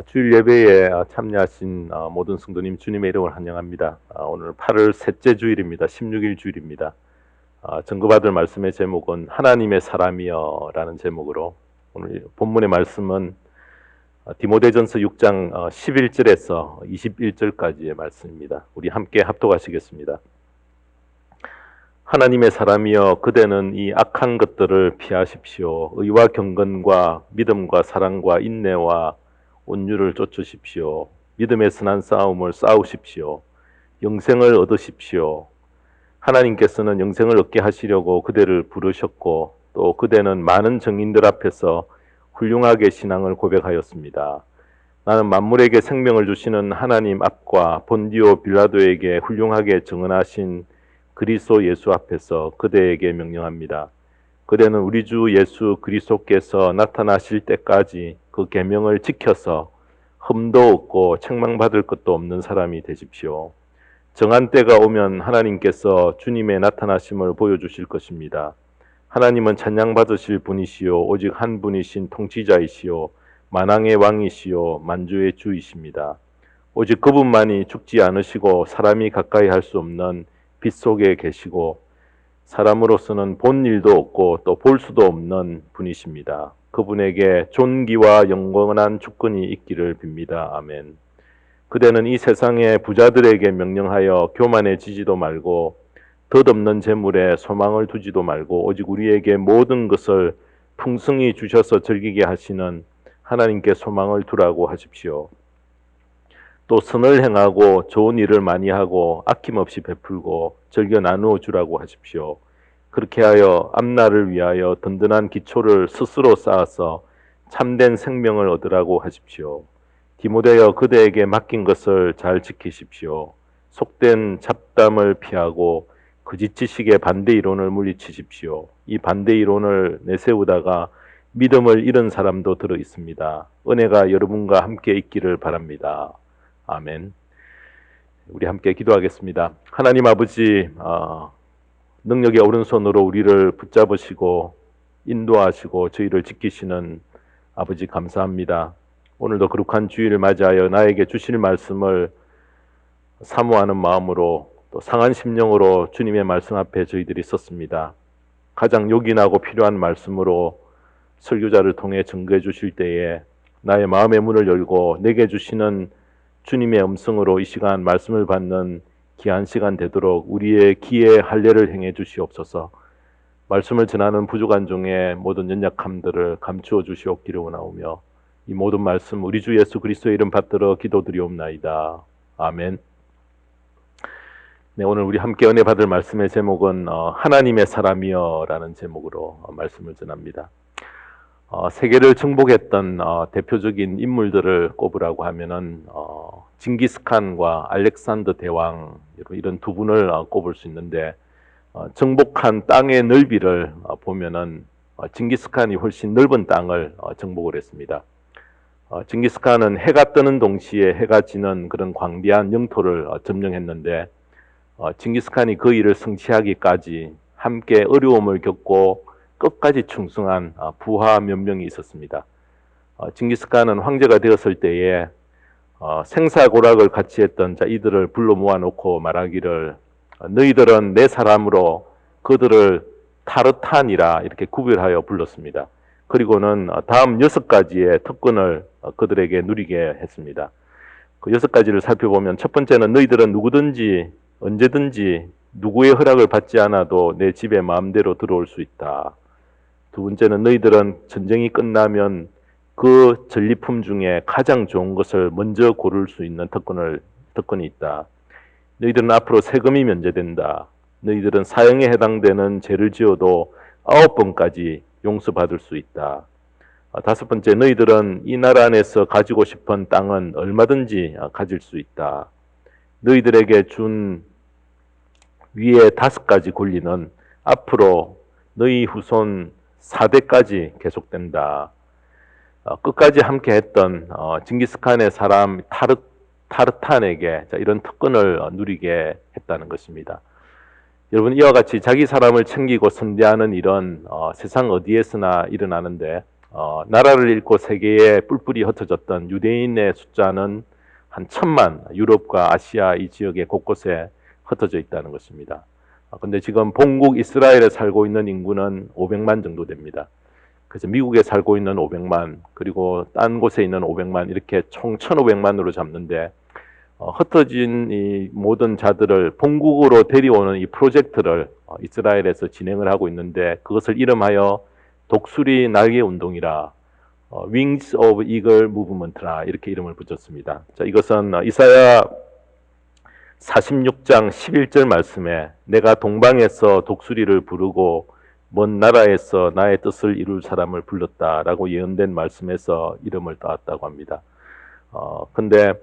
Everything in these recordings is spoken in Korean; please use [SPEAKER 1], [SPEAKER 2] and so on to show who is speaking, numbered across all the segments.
[SPEAKER 1] 주일 예배에 참여하신 모든 성도님 주님의 이름을 환영합니다. 오늘 8월 셋째 주일입니다. 16일 주일입니다. 증거받을 말씀의 제목은 하나님의 사람이여 라는 제목으로 오늘 본문의 말씀은 디모데전서 6장 11절에서 21절까지의 말씀입니다. 우리 함께 합독하시겠습니다. 하나님의 사람이여 그대는 이 악한 것들을 피하십시오. 의와 경건과 믿음과 사랑과 인내와 온유를 쫓으십시오. 믿음의 선한 싸움을 싸우십시오. 영생을 얻으십시오. 하나님께서는 영생을 얻게 하시려고 그대를 부르셨고 또 그대는 많은 증인들 앞에서 훌륭하게 신앙을 고백하였습니다. 나는 만물에게 생명을 주시는 하나님 앞과 본디오 빌라도에게 훌륭하게 증언하신 그리스도 예수 앞에서 그대에게 명령합니다. 그대는 우리 주 예수 그리스도께서 나타나실 때까지 그 계명을 지켜서 흠도 없고 책망받을 것도 없는 사람이 되십시오. 정한 때가 오면 하나님께서 주님의 나타나심을 보여주실 것입니다. 하나님은 찬양받으실 분이시요 오직 한 분이신 통치자이시요 만왕의 왕이시요 만주의 주이십니다. 오직 그분만이 죽지 않으시고 사람이 가까이 할 수 없는 빛 속에 계시고 사람으로서는 본 일도 없고 또 볼 수도 없는 분이십니다. 그분에게 존귀와 영원한 주권이 있기를 빕니다. 아멘. 그대는 이 세상의 부자들에게 명령하여 교만해지지도 말고 덧없는 재물에 소망을 두지도 말고 오직 우리에게 모든 것을 풍성히 주셔서 즐기게 하시는 하나님께 소망을 두라고 하십시오. 또 선을 행하고 좋은 일을 많이 하고 아낌없이 베풀고 즐겨 나누어 주라고 하십시오. 그렇게 하여 앞날을 위하여 든든한 기초를 스스로 쌓아서 참된 생명을 얻으라고 하십시오. 디모데여 그대에게 맡긴 것을 잘 지키십시오. 속된 잡담을 피하고 거짓 지식의 반대 이론을 물리치십시오. 이 반대 이론을 내세우다가 믿음을 잃은 사람도 들어 있습니다. 은혜가 여러분과 함께 있기를 바랍니다. 아멘. 우리 함께 기도하겠습니다. 하나님 아버지, 능력의 오른손으로 우리를 붙잡으시고 인도하시고 저희를 지키시는 아버지 감사합니다. 오늘도 거룩한 주일을 맞이하여 나에게 주실 말씀을 사모하는 마음으로 또 상한 심령으로 주님의 말씀 앞에 저희들이 섰습니다. 가장 요긴하고 필요한 말씀으로 설교자를 통해 증거해 주실 때에 나의 마음의 문을 열고 내게 주시는 주님의 음성으로 이 시간 말씀을 받는 귀한 시간 되도록 우리의 귀에 할례를 행해 주시옵소서. 말씀을 전하는 부족한 종의 모든 연약함들을 감추어 주시옵기를 원하오며 이 모든 말씀 우리 주 예수 그리스도의 이름 받들어 기도드리옵나이다. 아멘. 네, 오늘 우리 함께 은혜 받을 말씀의 제목은 하나님의 사람이여 라는 제목으로 말씀을 전합니다. 세계를 정복했던 대표적인 인물들을 꼽으라고 하면은 징기스칸과 알렉산더 대왕 이런 두 분을 꼽을 수 있는데 정복한 땅의 넓이를 보면은 징기스칸이 훨씬 넓은 땅을 정복을 했습니다. 징기스칸은 해가 뜨는 동시에 해가 지는 그런 광대한 영토를 점령했는데 징기스칸이 그 일을 성취하기까지 함께 어려움을 겪고 끝까지 충성한 부하 몇 명이 있었습니다. 징기스칸은 황제가 되었을 때에 생사고락을 같이 했던 이들을 불러 모아놓고 말하기를 너희들은 내 사람으로 그들을 타르탄이라 이렇게 구별하여 불렀습니다. 그리고는 다음 6가지의 특권을 그들에게 누리게 했습니다. 그 6가지를 살펴보면 첫 번째는 너희들은 누구든지 언제든지 누구의 허락을 받지 않아도 내 집에 마음대로 들어올 수 있다. 두 번째는 너희들은 전쟁이 끝나면 그 전리품 중에 가장 좋은 것을 먼저 고를 수 있는 특권이 있다. 너희들은 앞으로 세금이 면제된다. 너희들은 사형에 해당되는 죄를 지어도 9번까지 용서받을 수 있다. 다섯 번째, 너희들은 이 나라 안에서 가지고 싶은 땅은 얼마든지 가질 수 있다. 너희들에게 준 위에 5가지 권리는 앞으로 너희 후손 4대까지 계속된다. 끝까지 함께 했던 징기스칸의 사람 타르탄에게 이런 특권을 누리게 했다는 것입니다. 여러분, 이와 같이 자기 사람을 챙기고 선대하는 일은 세상 어디에서나 일어나는데 나라를 잃고 세계에 뿔뿔이 흩어졌던 유대인의 숫자는 한 1,000만, 유럽과 아시아 이 지역의 곳곳에 흩어져 있다는 것입니다. 근데 지금 본국 이스라엘에 살고 있는 인구는 500만 정도 됩니다. 그래서 미국에 살고 있는 500만, 그리고 딴 곳에 있는 500만, 이렇게 총 1,500만으로 잡는데, 흩어진 이 모든 자들을 본국으로 데려오는 이 프로젝트를 이스라엘에서 진행을 하고 있는데, 그것을 이름하여 독수리 날개 운동이라, Wings of Eagle Movement라 이렇게 이름을 붙였습니다. 자, 이것은 이사야 46장 11절 말씀에 내가 동방에서 독수리를 부르고 먼 나라에서 나의 뜻을 이룰 사람을 불렀다라고 예언된 말씀에서 이름을 따왔다고 합니다. 근데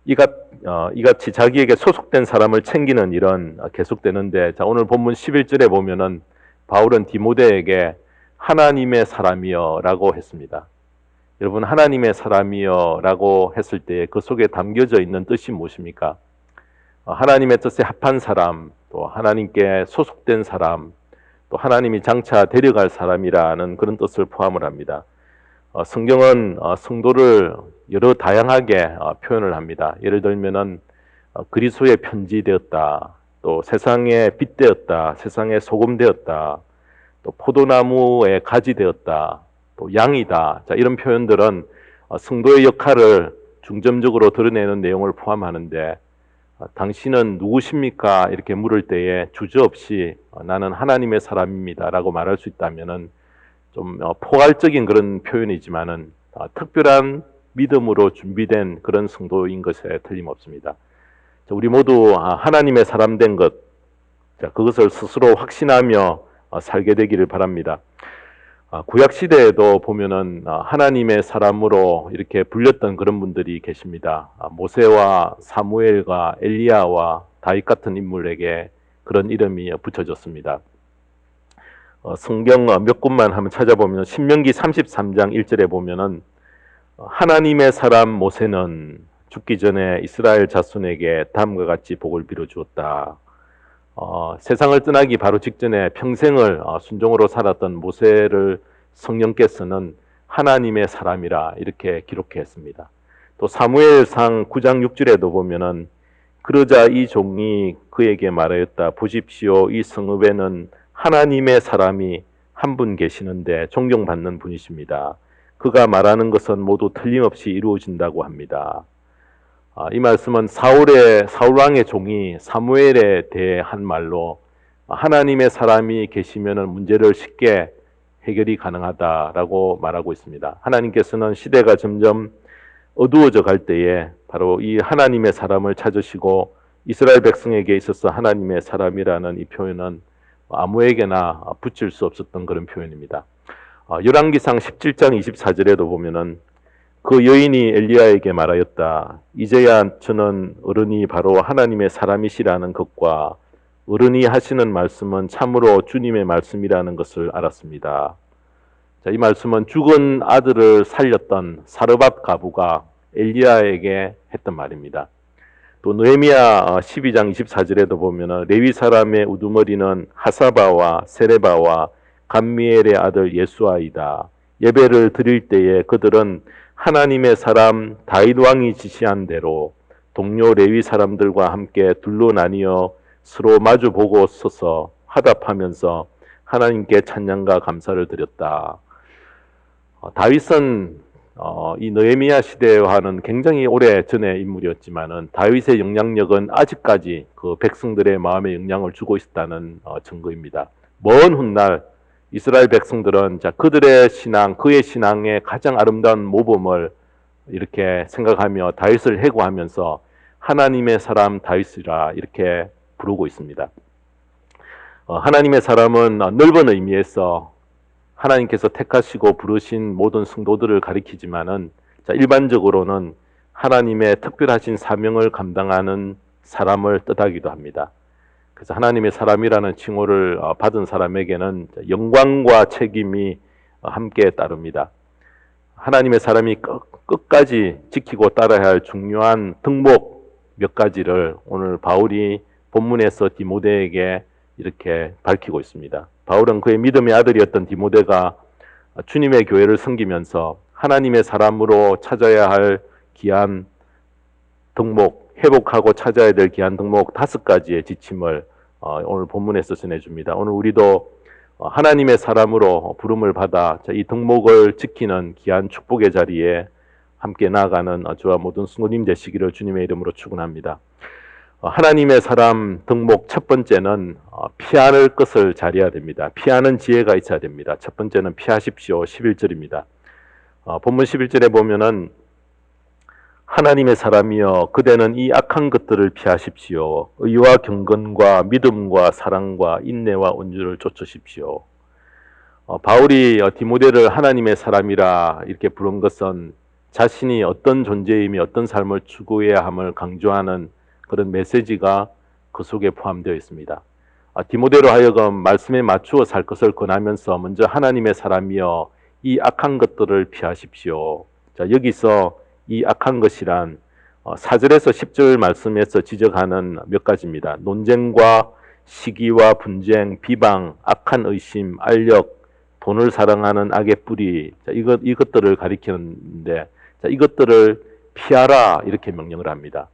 [SPEAKER 1] 이같이 자기에게 소속된 사람을 챙기는 일은 계속되는데, 자, 오늘 본문 11절에 보면은 바울은 디모데에게 하나님의 사람이여 라고 했습니다. 여러분, 하나님의 사람이여 라고 했을 때 그 속에 담겨져 있는 뜻이 무엇입니까? 하나님의 뜻에 합한 사람, 또 하나님께 소속된 사람, 또 하나님이 장차 데려갈 사람이라는 그런 뜻을 포함을 합니다. 성경은 성도를 여러 다양하게 표현을 합니다. 예를 들면은 그리스도의 편지 되었다, 또 세상의 빛 되었다, 세상의 소금 되었다, 또 포도나무의 가지 되었다, 또 양이다. 자, 이런 표현들은 성도의 역할을 중점적으로 드러내는 내용을 포함하는데, 당신은 누구십니까? 이렇게 물을 때에 주저없이 나는 하나님의 사람입니다 라고 말할 수 있다면은 좀 포괄적인 그런 표현이지만은 특별한 믿음으로 준비된 그런 성도인 것에 틀림없습니다. 우리 모두 하나님의 사람 된 것, 그것을 스스로 확신하며 살게 되기를 바랍니다. 구약 시대에도 보면은 하나님의 사람으로 이렇게 불렸던 그런 분들이 계십니다. 모세와 사무엘과 엘리야와 다윗 같은 인물에게 그런 이름이 붙여졌습니다. 성경 몇 곳만 한번 찾아보면 신명기 33장 1절에 보면은 하나님의 사람 모세는 죽기 전에 이스라엘 자손에게 다음과 같이 복을 빌어 주었다. 세상을 떠나기 바로 직전에 평생을 순종으로 살았던 모세를 성령께서는 하나님의 사람이라 이렇게 기록했습니다. 또 사무엘상 9장 6절에도 보면은 그러자 이 종이 그에게 말하였다. 보십시오, 이 성읍에는 하나님의 사람이 한 분 계시는데 존경받는 분이십니다. 그가 말하는 것은 모두 틀림없이 이루어진다고 합니다. 이 말씀은 사울 왕의 종이 사무엘에 대해 한 말로 하나님의 사람이 계시면 문제를 쉽게 해결이 가능하다라고 말하고 있습니다. 하나님께서는 시대가 점점 어두워져 갈 때에 바로 이 하나님의 사람을 찾으시고 이스라엘 백성에게 있어서 하나님의 사람이라는 이 표현은 아무에게나 붙일 수 없었던 그런 표현입니다. 열왕기상 17장 24절에도 보면은 그 여인이 엘리야에게 말하였다. 이제야 저는 어른이 바로 하나님의 사람이시라는 것과 어른이 하시는 말씀은 참으로 주님의 말씀이라는 것을 알았습니다. 자, 이 말씀은 죽은 아들을 살렸던 사르밧 가부가 엘리야에게 했던 말입니다. 또 느헤미야 12장 24절에도 보면 레위 사람의 우두머리는 하사바와 세레바와 감미엘의 아들 예수아이다. 예배를 드릴 때에 그들은 하나님의 사람 다윗 왕이 지시한 대로 동료 레위 사람들과 함께 둘로 나뉘어 서로 마주보고 서서 화답하면서 하나님께 찬양과 감사를 드렸다. 다윗은 이 느헤미야 시대와는 굉장히 오래 전의 인물이었지만은 다윗의 영향력은 아직까지 그 백성들의 마음에 영향을 주고 있다는 증거입니다. 먼 훗날 이스라엘 백성들은 그들의 신앙, 그의 신앙의 가장 아름다운 모범을 이렇게 생각하며 다윗을 해고하면서 하나님의 사람 다윗이라 이렇게 부르고 있습니다. 하나님의 사람은 넓은 의미에서 하나님께서 택하시고 부르신 모든 성도들을 가리키지만은 일반적으로는 하나님의 특별하신 사명을 감당하는 사람을 뜻하기도 합니다. 그래서 하나님의 사람이라는 칭호를 받은 사람에게는 영광과 책임이 함께 따릅니다. 하나님의 사람이 끝까지 지키고 따라야 할 중요한 덕목 몇 가지를 오늘 바울이 본문에서 디모데에게 이렇게 밝히고 있습니다. 바울은 그의 믿음의 아들이었던 디모데가 주님의 교회를 섬기면서 하나님의 사람으로 찾아야 할 귀한 덕목, 회복하고 찾아야 될 귀한 덕목 5가지의 지침을 오늘 본문에서 전해줍니다. 오늘 우리도 하나님의 사람으로 부름을 받아 이 덕목을 지키는 귀한 축복의 자리에 함께 나아가는 저와 모든 성도님 되시기를 주님의 이름으로 축원합니다. 하나님의 사람 덕목 첫 번째는 피할 것을 잘해야 됩니다. 피하는 지혜가 있어야 됩니다. 첫 번째는 피하십시오. 11절입니다. 본문 11절에 보면은 하나님의 사람이여 그대는 이 악한 것들을 피하십시오. 의와 경건과 믿음과 사랑과 인내와 온유를 쫓으십시오. 바울이 디모데를 하나님의 사람이라 이렇게 부른 것은 자신이 어떤 존재이며 어떤 삶을 추구해야 함을 강조하는 그런 메시지가 그 속에 포함되어 있습니다. 디모데로 하여금 말씀에 맞추어 살 것을 권하면서 먼저 하나님의 사람이여 이 악한 것들을 피하십시오. 자, 여기서 이 악한 것이란 4절에서 10절 말씀에서 지적하는 몇 가지입니다. 논쟁과 시기와 분쟁, 비방, 악한 의심, 알력, 돈을 사랑하는 악의 뿌리, 자, 이것들을 가리키는데 자, 이것들을 피하라 이렇게 명령을 합니다.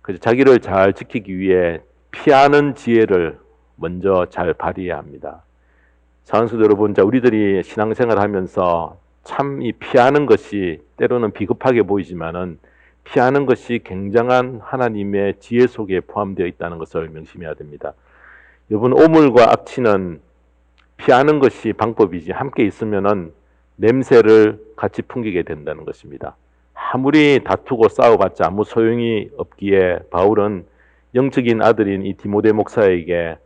[SPEAKER 1] 그래서 자기를 잘 지키기 위해 피하는 지혜를 먼저 잘 발휘해야 합니다. 사랑하는 여러분, 자, 우리들이 신앙생활을 하면서 참 이 피하는 것이 때로는 비겁하게 보이지만은 피하는 것이 굉장한 하나님의 지혜 속에 포함되어 있다는 것을 명심해야 됩니다. 여러분, 오물과 악취는 피하는 것이 방법이지 함께 있으면은 냄새를 같이 풍기게 된다는 것입니다. 아무리 다투고 싸워봤자 아무 소용이 없기에 바울은 영적인 아들인 이 디모데 목사에게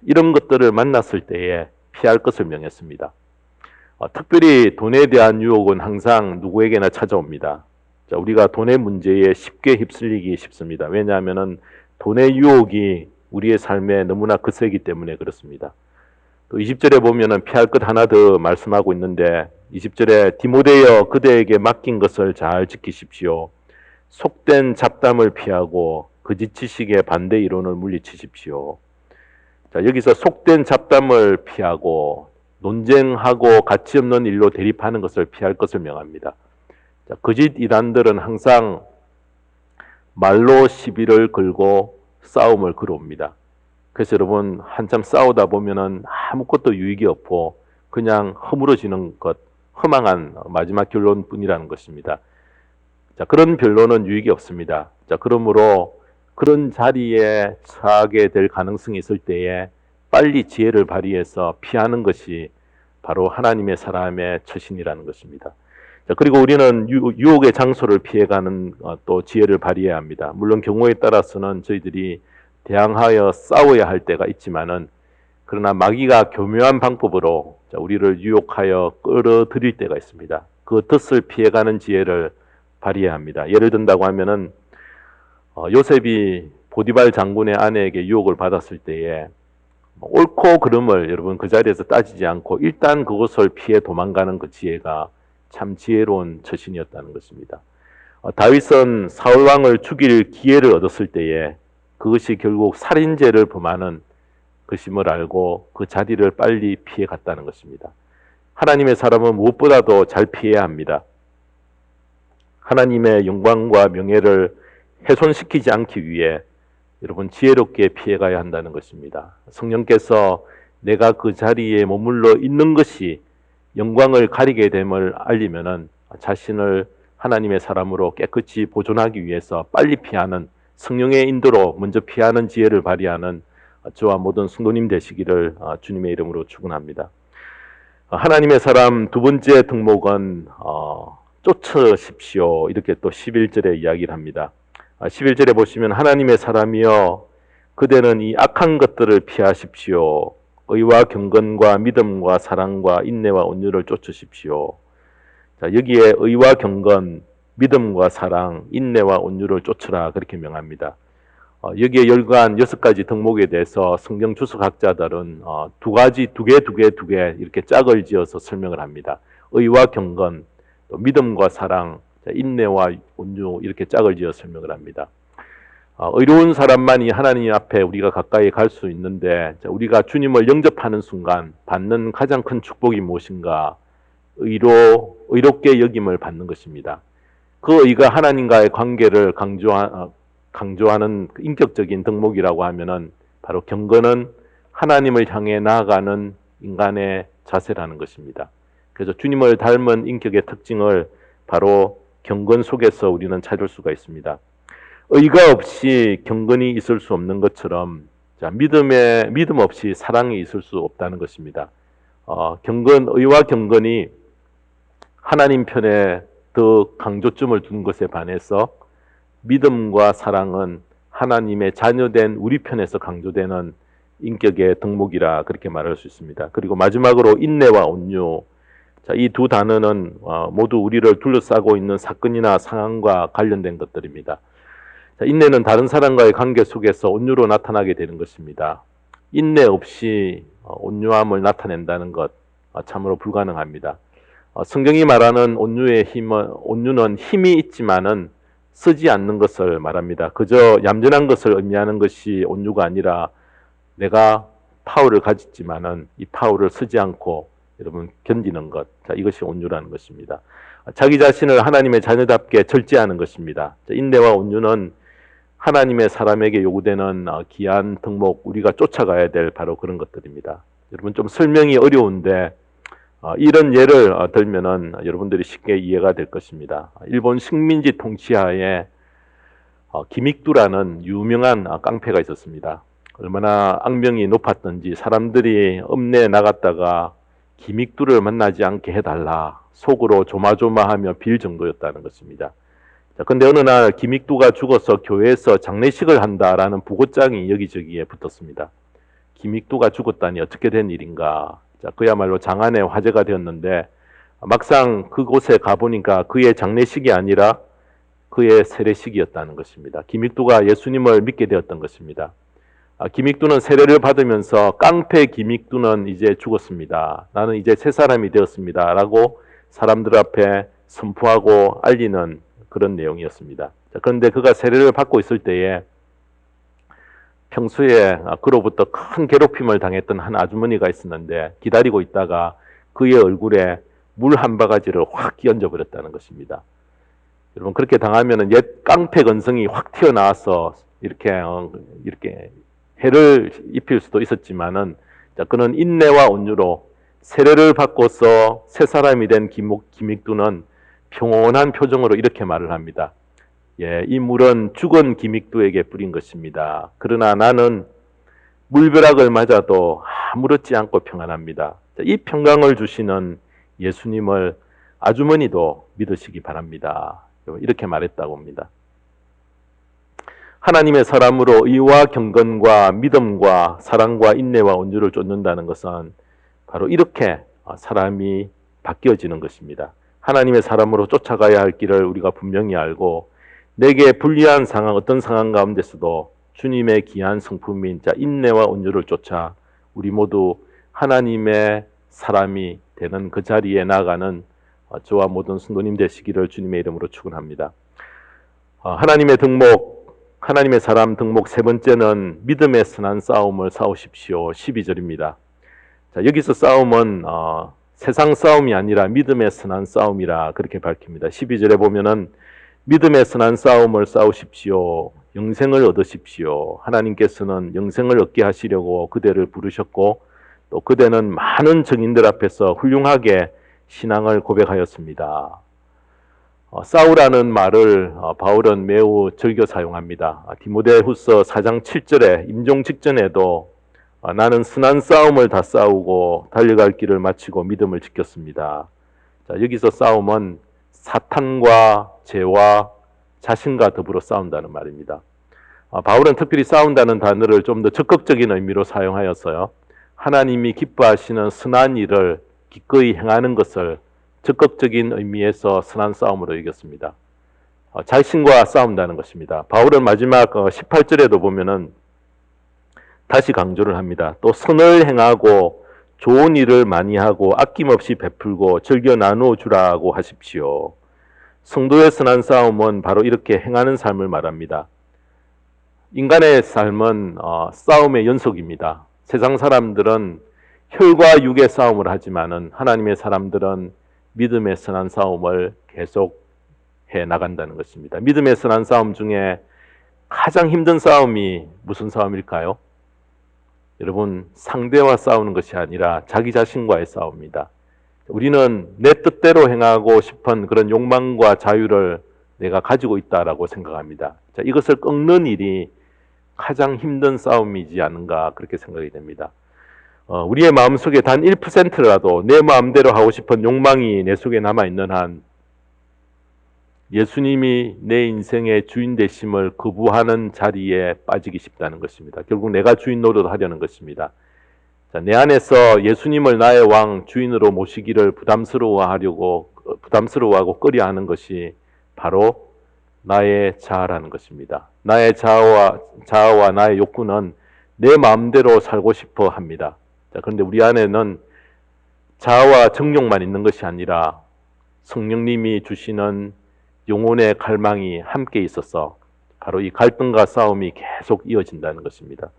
[SPEAKER 1] 이런 것들을 만났을 때에 피할 것을 명했습니다. 특별히 돈에 대한 유혹은 항상 누구에게나 찾아옵니다. 자, 우리가 돈의 문제에 쉽게 휩쓸리기 쉽습니다. 왜냐하면 돈의 유혹이 우리의 삶에 너무나 거세기 때문에 그렇습니다. 또 20절에 보면은 피할 것 하나 더 말씀하고 있는데 20절에 디모데여 그대에게 맡긴 것을 잘 지키십시오. 속된 잡담을 피하고 거짓 지식의 반대 이론을 물리치십시오. 자, 여기서 속된 잡담을 피하고 논쟁하고 가치 없는 일로 대립하는 것을 피할 것을 명합니다. 자, 거짓 이단들은 항상 말로 시비를 걸고 싸움을 걸어옵니다. 그래서 여러분 한참 싸우다 보면은 아무것도 유익이 없고 그냥 허물어지는 것, 허망한 마지막 결론뿐이라는 것입니다. 자, 그런 변론은 유익이 없습니다. 자, 그러므로 그런 자리에 처하게 될 가능성이 있을 때에 빨리 지혜를 발휘해서 피하는 것이 바로 하나님의 사람의 처신이라는 것입니다. 자, 그리고 우리는 유혹의 장소를 피해가는 또 지혜를 발휘해야 합니다. 물론 경우에 따라서는 저희들이 대항하여 싸워야 할 때가 있지만은 그러나 마귀가 교묘한 방법으로 우리를 유혹하여 끌어들일 때가 있습니다. 그 덫을 피해가는 지혜를 발휘해야 합니다. 예를 든다고 하면은 요셉이 보디발 장군의 아내에게 유혹을 받았을 때에 옳고 그름을 여러분 그 자리에서 따지지 않고 일단 그것을 피해 도망가는 그 지혜가 참 지혜로운 처신이었다는 것입니다. 다윗은 사울 왕을 죽일 기회를 얻었을 때에 그것이 결국 살인죄를 범하는 것임을 알고 그 자리를 빨리 피해 갔다는 것입니다. 하나님의 사람은 무엇보다도 잘 피해야 합니다. 하나님의 영광과 명예를 훼손시키지 않기 위해 여러분 지혜롭게 피해가야 한다는 것입니다. 성령께서 내가 그 자리에 머물러 있는 것이 영광을 가리게 됨을 알리면은 자신을 하나님의 사람으로 깨끗이 보존하기 위해서 빨리 피하는 성령의 인도로 먼저 피하는 지혜를 발휘하는 저와 모든 성도님 되시기를 주님의 이름으로 축원합니다. 하나님의 사람 두 번째 덕목은 쫓으십시오. 이렇게 또 11절에 이야기를 합니다. 11절에 보시면 하나님의 사람이여 그대는 이 악한 것들을 피하십시오. 의와 경건과 믿음과 사랑과 인내와 온유를 쫓으십시오. 자, 여기에 의와 경건, 믿음과 사랑, 인내와 온유를 쫓으라 그렇게 명합니다. 여기에 열거한 6가지 덕목에 대해서 성경 주석학자들은 두 개 이렇게 짝을 지어서 설명을 합니다. 의와 경건, 또 믿음과 사랑, 인내와 온유 이렇게 짝을 지어 설명을 합니다. 의로운 사람만이 하나님 앞에 우리가 가까이 갈 수 있는데 우리가 주님을 영접하는 순간 받는 가장 큰 축복이 무엇인가? 의롭게 여김을 받는 것입니다. 그 의가 하나님과의 관계를 강조하는 인격적인 덕목이라고 하면은 바로 경건은 하나님을 향해 나아가는 인간의 자세라는 것입니다. 그래서 주님을 닮은 인격의 특징을 바로 경건 속에서 우리는 찾을 수가 있습니다. 의가 없이 경건이 있을 수 없는 것처럼 믿음 없이 사랑이 있을 수 없다는 것입니다. 의와 경건이 하나님 편에 더 강조점을 둔 것에 반해서 믿음과 사랑은 하나님의 자녀된 우리 편에서 강조되는 인격의 덕목이라 그렇게 말할 수 있습니다. 그리고 마지막으로 인내와 온유. 이 두 단어는 모두 우리를 둘러싸고 있는 사건이나 상황과 관련된 것들입니다. 인내는 다른 사람과의 관계 속에서 온유로 나타나게 되는 것입니다. 인내 없이 온유함을 나타낸다는 것 참으로 불가능합니다. 성경이 말하는 온유는 힘이 있지만은 쓰지 않는 것을 말합니다. 그저 얌전한 것을 의미하는 것이 온유가 아니라 내가 파워를 가졌지만은 이 파워를 쓰지 않고 여러분 견디는 것. 이것이 온유라는 것입니다. 자기 자신을 하나님의 자녀답게 절제하는 것입니다. 인내와 온유는 하나님의 사람에게 요구되는 귀한 덕목, 우리가 쫓아가야 될 바로 그런 것들입니다. 여러분 좀 설명이 어려운데 이런 예를 들면은 여러분들이 쉽게 이해가 될 것입니다. 일본 식민지 통치하에 기믹두라는 유명한 깡패가 있었습니다. 얼마나 악명이 높았던지 사람들이 읍내에 나갔다가 기믹두를 만나지 않게 해달라 속으로 조마조마하며 빌 정도였다는 것입니다. 그런데 어느 날 기믹두가 죽어서 교회에서 장례식을 한다라는 부고장이 여기저기에 붙었습니다. 기믹두가 죽었다니 어떻게 된 일인가. 그야말로 장안의 화제가 되었는데 막상 그곳에 가보니까 그의 장례식이 아니라 그의 세례식이었다는 것입니다. 기믹두가 예수님을 믿게 되었던 것입니다. 기믹두는 세례를 받으면서 깡패 기믹두는 이제 죽었습니다. 나는 이제 새 사람이 되었습니다. 라고 사람들 앞에 선포하고 알리는 그런 내용이었습니다. 그런데 그가 세례를 받고 있을 때에 평소에 그로부터 큰 괴롭힘을 당했던 한 아주머니가 있었는데 기다리고 있다가 그의 얼굴에 물 한 바가지를 확 끼얹어 버렸다는 것입니다. 여러분 그렇게 당하면은 옛 깡패 건성이 확 튀어나와서 이렇게 해를 입힐 수도 있었지만은 그는 인내와 온유로 세례를 받고서 새 사람이 된 기믹두는 평온한 표정으로 이렇게 말을 합니다. 이 물은 죽은 기믹두에게 뿌린 것입니다. 그러나 나는 물벼락을 맞아도 아무렇지 않고 평안합니다. 이 평강을 주시는 예수님을 아주머니도 믿으시기 바랍니다. 이렇게 말했다고 합니다. 하나님의 사람으로 의와 경건과 믿음과 사랑과 인내와 온유를 쫓는다는 것은 바로 이렇게 사람이 바뀌어지는 것입니다. 하나님의 사람으로 쫓아가야 할 길을 우리가 분명히 알고 내게 불리한 상황, 어떤 상황 가운데서도 주님의 귀한 성품인 인내와 온유를 쫓아 우리 모두 하나님의 사람이 되는 그 자리에 나아가는 저와 모든 성도님 되시기를 주님의 이름으로 축원합니다. 하나님의 덕목, 하나님의 사람 덕목 세 번째는 믿음의 선한 싸움을 싸우십시오. 12절입니다. 여기서 싸움은 세상 싸움이 아니라 믿음의 선한 싸움이라 그렇게 밝힙니다. 12절에 보면은 믿음의 선한 싸움을 싸우십시오. 영생을 얻으십시오. 하나님께서는 영생을 얻게 하시려고 그대를 부르셨고 또 그대는 많은 증인들 앞에서 훌륭하게 신앙을 고백하였습니다. 싸우라는 말을 바울은 매우 즐겨 사용합니다. 디모데후서 4장 7절에 임종 직전에도 나는 선한 싸움을 다 싸우고 달려갈 길을 마치고 믿음을 지켰습니다. 여기서 싸움은 사탄과 죄와 자신과 더불어 싸운다는 말입니다. 바울은 특별히 싸운다는 단어를 좀 더 적극적인 의미로 사용하였어요. 하나님이 기뻐하시는 선한 일을 기꺼이 행하는 것을 적극적인 의미에서 선한 싸움으로 여겼습니다. 자신과 싸운다는 것입니다. 바울은 마지막 18절에도 보면은 다시 강조를 합니다. 또 선을 행하고 좋은 일을 많이 하고 아낌없이 베풀고 즐겨 나누어 주라고 하십시오. 성도의 선한 싸움은 바로 이렇게 행하는 삶을 말합니다. 인간의 삶은 싸움의 연속입니다. 세상 사람들은 혈과 육의 싸움을 하지만은 하나님의 사람들은 믿음의 선한 싸움을 계속 해 나간다는 것입니다. 믿음의 선한 싸움 중에 가장 힘든 싸움이 무슨 싸움일까요? 여러분, 상대와 싸우는 것이 아니라 자기 자신과의 싸움입니다. 우리는 내 뜻대로 행하고 싶은 그런 욕망과 자유를 내가 가지고 있다라고 생각합니다. 자, 이것을 꺾는 일이 가장 힘든 싸움이지 않은가 그렇게 생각이 됩니다. 우리의 마음속에 단 1%라도 내 마음대로 하고 싶은 욕망이 내 속에 남아있는 한 예수님이 내 인생의 주인 되심을 거부하는 자리에 빠지기 쉽다는 것입니다. 결국 내가 주인 노릇하려는 것입니다. 자, 내 안에서 예수님을 나의 왕, 주인으로 모시기를 부담스러워하고 꺼려하는 것이 바로 나의 자아라는 것입니다. 나의 자아와 나의 욕구는 내 마음대로 살고 싶어 합니다. 자, 그런데 우리 안에는 자아와 정욕만 있는 것이 아니라 성령님이 주시는 영혼의 갈망이 함께 있어서 바로 이 갈등과 싸움이 계속 이어진다는 것입니다.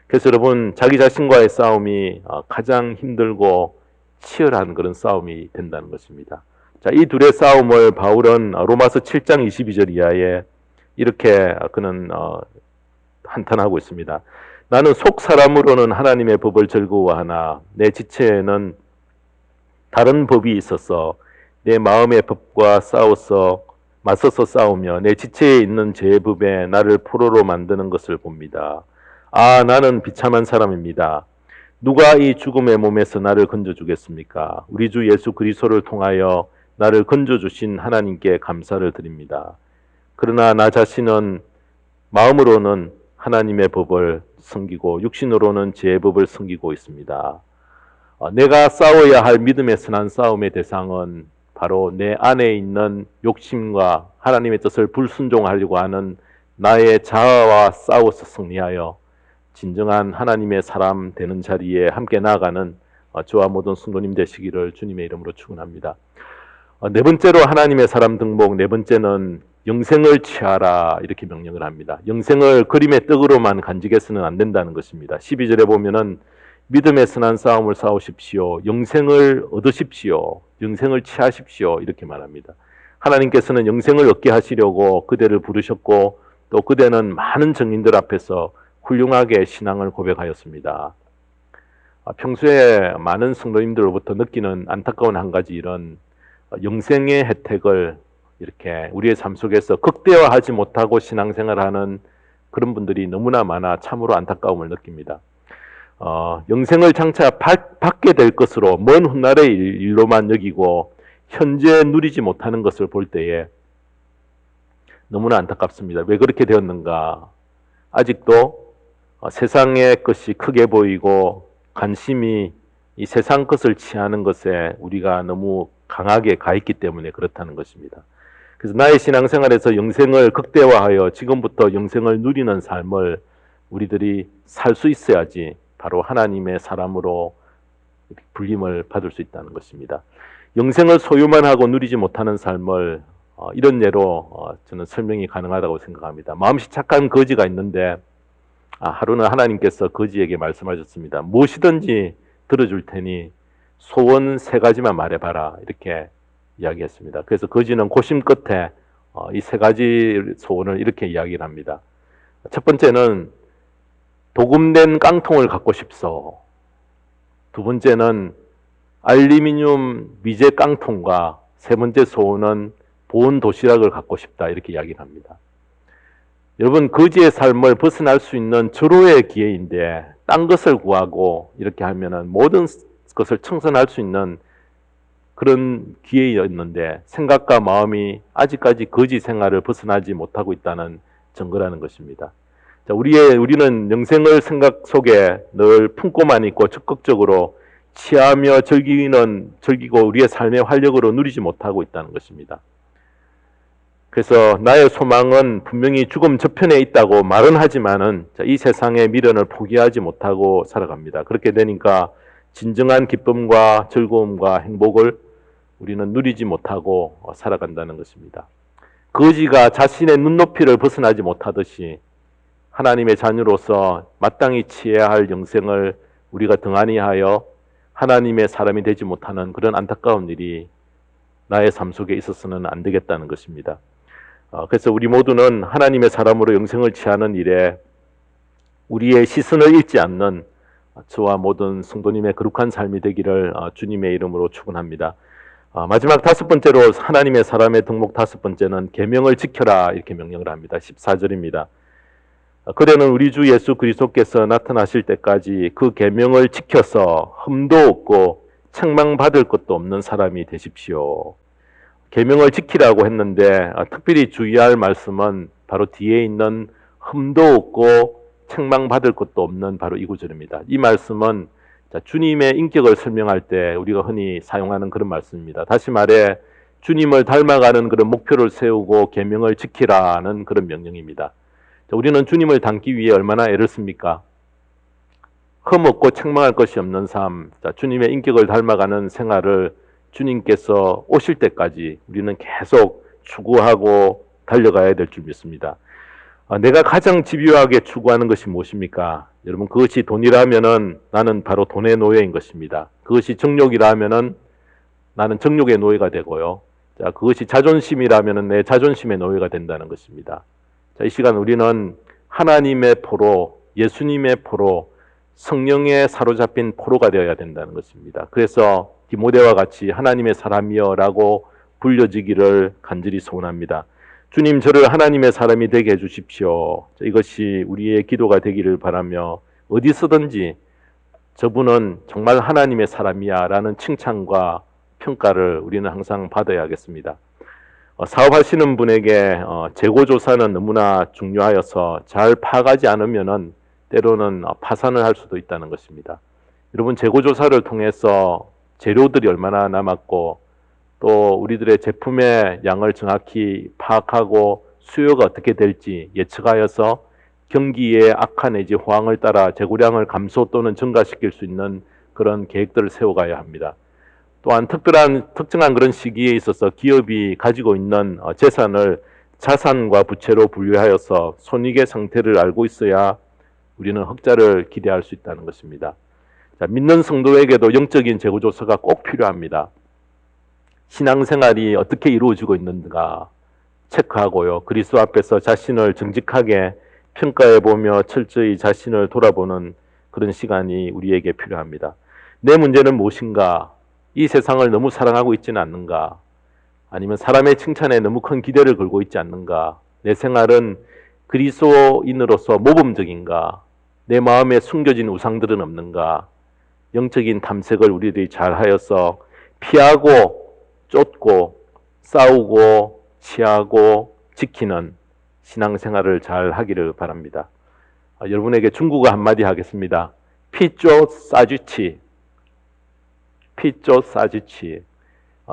[SPEAKER 1] 그래서 여러분, 자기 자신과의 싸움이 가장 힘들고 치열한 그런 싸움이 된다는 것입니다. 자, 이 둘의 싸움을 바울은 로마서 7장 22절 이하에 이렇게 그는 한탄하고 있습니다. 나는 속 사람으로는 하나님의 법을 즐거워하나 내 지체에는 다른 법이 있어서 내 마음의 법과 맞서서 싸우며 내 지체에 있는 죄의 법에 나를 포로로 만드는 것을 봅니다. 아, 나는 비참한 사람입니다. 누가 이 죽음의 몸에서 나를 건져주겠습니까? 우리 주 예수 그리스도를 통하여 나를 건져주신 하나님께 감사를 드립니다. 그러나 나 자신은 마음으로는 하나님의 법을 섬기고 육신으로는 죄의 법을 섬기고 있습니다. 내가 싸워야 할 믿음의 선한 싸움의 대상은 바로 내 안에 있는 욕심과 하나님의 뜻을 불순종하려고 하는 나의 자아와 싸워서 승리하여 진정한 하나님의 사람 되는 자리에 함께 나아가는 저와 모든 성도님 되시기를 주님의 이름으로 축원합니다. 네 번째로 하나님의 사람 등목, 네 번째는 영생을 취하라 이렇게 명령을 합니다. 영생을 그림의 떡으로만 간직해서는 안 된다는 것입니다. 12절에 보면은 믿음의 선한 싸움을 싸우십시오. 영생을 얻으십시오. 영생을 취하십시오. 이렇게 말합니다. 하나님께서는 영생을 얻게 하시려고 그대를 부르셨고 또 그대는 많은 증인들 앞에서 훌륭하게 신앙을 고백하였습니다. 평소에 많은 성도님들로부터 느끼는 안타까운 한 가지 일은 영생의 혜택을 이렇게 우리의 삶 속에서 극대화하지 못하고 신앙생활하는 그런 분들이 너무나 많아 참으로 안타까움을 느낍니다. 영생을 장차 받게 될 것으로 먼 훗날의 일로만 여기고 현재 누리지 못하는 것을 볼 때에 너무나 안타깝습니다. 왜 그렇게 되었는가? 아직도 세상의 것이 크게 보이고 관심이 이 세상 것을 취하는 것에 우리가 너무 강하게 가 있기 때문에 그렇다는 것입니다. 그래서 나의 신앙생활에서 영생을 극대화하여 지금부터 영생을 누리는 삶을 우리들이 살 수 있어야지 바로 하나님의 사람으로 불림을 받을 수 있다는 것입니다. 영생을 소유만 하고 누리지 못하는 삶을 이런 예로 저는 설명이 가능하다고 생각합니다. 마음씨 착한 거지가 있는데 하루는 하나님께서 거지에게 말씀하셨습니다. 무엇이든지 들어줄 테니 소원 3가지만 말해봐라 이렇게 이야기했습니다. 그래서 거지는 고심 끝에 이 3가지 소원을 이렇게 이야기를 합니다. 첫 번째는 도금된 깡통을 갖고 싶소. 두 번째는 알루미늄 미제 깡통과 세 번째 소원은 보온 도시락을 갖고 싶다 이렇게 이야기를 합니다. 여러분, 거지의 삶을 벗어날 수 있는 절호의 기회인데 딴 것을 구하고 이렇게 하면은 모든 것을 청산할 수 있는 그런 기회였는데 생각과 마음이 아직까지 거지 생활을 벗어나지 못하고 있다는 증거라는 것입니다. 자, 우리는 영생을 생각 속에 늘 품고만 있고 적극적으로 취하며 즐기고 우리의 삶의 활력으로 누리지 못하고 있다는 것입니다. 그래서 나의 소망은 분명히 죽음 저편에 있다고 말은 하지만은 이 세상의 미련을 포기하지 못하고 살아갑니다. 그렇게 되니까 진정한 기쁨과 즐거움과 행복을 우리는 누리지 못하고 살아간다는 것입니다. 거지가 자신의 눈높이를 벗어나지 못하듯이 하나님의 자녀로서 마땅히 취해야 할 영생을 우리가 등한히 하여 하나님의 사람이 되지 못하는 그런 안타까운 일이 나의 삶 속에 있어서는 안 되겠다는 것입니다. 그래서 우리 모두는 하나님의 사람으로 영생을 취하는 일에 우리의 시선을 잃지 않는 저와 모든 성도님의 거룩한 삶이 되기를 주님의 이름으로 축원합니다. 마지막 다섯 번째로 하나님의 사람의 덕목 다섯 번째는 계명을 지켜라 이렇게 명령을 합니다. 14절입니다. 그대는 우리 주 예수 그리스도께서 나타나실 때까지 그 계명을 지켜서 흠도 없고 책망받을 것도 없는 사람이 되십시오. 계명을 지키라고 했는데 특별히 주의할 말씀은 바로 뒤에 있는 흠도 없고 책망받을 것도 없는 바로 이 구절입니다. 이 말씀은 주님의 인격을 설명할 때 우리가 흔히 사용하는 그런 말씀입니다. 다시 말해 주님을 닮아가는 그런 목표를 세우고 계명을 지키라는 그런 명령입니다. 우리는 주님을 닮기 위해 얼마나 애를 씁니까? 흠없고 책망할 것이 없는 삶, 주님의 인격을 닮아가는 생활을 주님께서 오실 때까지 우리는 계속 추구하고 달려가야 될 줄 믿습니다. 내가 가장 집요하게 추구하는 것이 무엇입니까? 여러분, 그것이 돈이라면은 나는 바로 돈의 노예인 것입니다. 그것이 정욕이라면은 나는 정욕의 노예가 되고요. 자, 그것이 자존심이라면은 내 자존심의 노예가 된다는 것입니다. 자, 이 시간 우리는 하나님의 포로, 예수님의 포로, 성령에 사로잡힌 포로가 되어야 된다는 것입니다. 그래서 디모데와 같이 하나님의 사람이여라고 불려지기를 간절히 소원합니다. 주님, 저를 하나님의 사람이 되게 해주십시오. 이것이 우리의 기도가 되기를 바라며 어디서든지 저분은 정말 하나님의 사람이야 라는 칭찬과 평가를 우리는 항상 받아야 하겠습니다. 사업하시는 분에게 재고조사는 너무나 중요하여서 잘 파악하지 않으면은 때로는 파산을 할 수도 있다는 것입니다. 여러분, 재고조사를 통해서 재료들이 얼마나 남았고 또 우리들의 제품의 양을 정확히 파악하고 수요가 어떻게 될지 예측하여서 경기의 악화 내지 호황을 따라 재고량을 감소 또는 증가시킬 수 있는 그런 계획들을 세워가야 합니다. 또한 특정한 그런 시기에 있어서 기업이 가지고 있는 재산을 자산과 부채로 분류하여서 손익의 상태를 알고 있어야 우리는 흑자를 기대할 수 있다는 것입니다. 자, 믿는 성도에게도 영적인 재고조사가 꼭 필요합니다. 신앙생활이 어떻게 이루어지고 있는가 체크하고요. 그리스도 앞에서 자신을 정직하게 평가해보며 철저히 자신을 돌아보는 그런 시간이 우리에게 필요합니다. 내 문제는 무엇인가? 이 세상을 너무 사랑하고 있지는 않는가? 아니면 사람의 칭찬에 너무 큰 기대를 걸고 있지 않는가? 내 생활은 그리스도인으로서 모범적인가? 내 마음에 숨겨진 우상들은 없는가? 영적인 탐색을 우리들이 잘 하여서 피하고 쫓고 싸우고 취하고 지키는 신앙생활을 잘 하기를 바랍니다. 여러분에게 중국어 한마디 하겠습니다. 피쪼 싸쥐치. 피쪼 싸쥐치.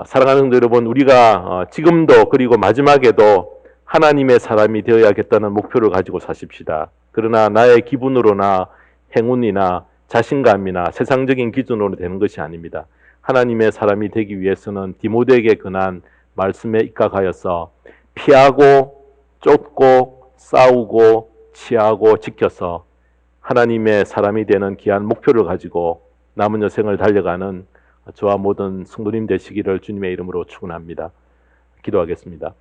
[SPEAKER 1] 사랑하는 성도 여러분, 우리가 지금도 그리고 마지막에도 하나님의 사람이 되어야겠다는 목표를 가지고 사십시다. 그러나 나의 기분으로나 행운이나 자신감이나 세상적인 기준으로 되는 것이 아닙니다. 하나님의 사람이 되기 위해서는 디모데에게 권한 말씀에 입각하여서 피하고 쫓고 싸우고 취하고 지켜서 하나님의 사람이 되는 귀한 목표를 가지고 남은 여생을 달려가는 저와 모든 성도님 되시기를 주님의 이름으로 축원합니다. 기도하겠습니다.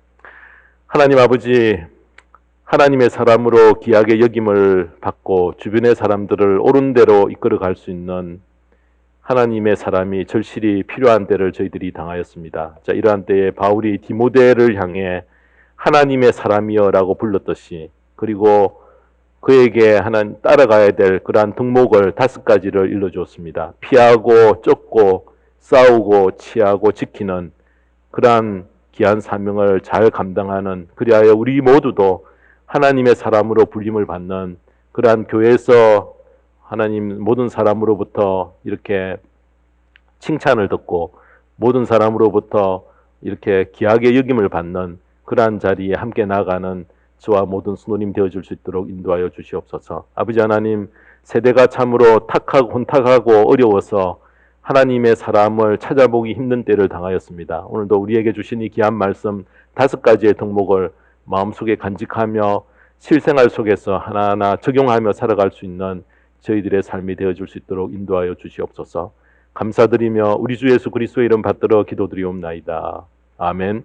[SPEAKER 1] 하나님 아버지, 하나님의 사람으로 귀하게 여김을 받고 주변의 사람들을 옳은 대로 이끌어 갈 수 있는 하나님의 사람이 절실히 필요한 때를 저희들이 당하였습니다. 자, 이러한 때에 바울이 디모데를 향해 하나님의 사람이여라고 불렀듯이, 그리고 그에게 하나님 따라가야 될 그러한 덕목을 5가지를 일러주었습니다. 피하고 쫓고 싸우고 취하고 지키는 그러한 귀한 사명을 잘 감당하는, 그리하여 우리 모두도 하나님의 사람으로 불림을 받는 그러한 교회에서 하나님 모든 사람으로부터 이렇게 칭찬을 듣고 모든 사람으로부터 이렇게 귀하게 여김을 받는 그러한 자리에 함께 나가는 저와 모든 성도님 되어줄 수 있도록 인도하여 주시옵소서. 아버지 하나님, 세대가 참으로 탁하고 혼탁하고 어려워서 하나님의 사람을 찾아보기 힘든 때를 당하였습니다. 오늘도 우리에게 주신 이 귀한 말씀 5가지의 덕목을 마음속에 간직하며 실생활 속에서 하나하나 적용하며 살아갈 수 있는 저희들의 삶이 되어줄 수 있도록 인도하여 주시옵소서. 감사드리며 우리 주 예수 그리스도의 이름 받들어 기도드리옵나이다. 아멘.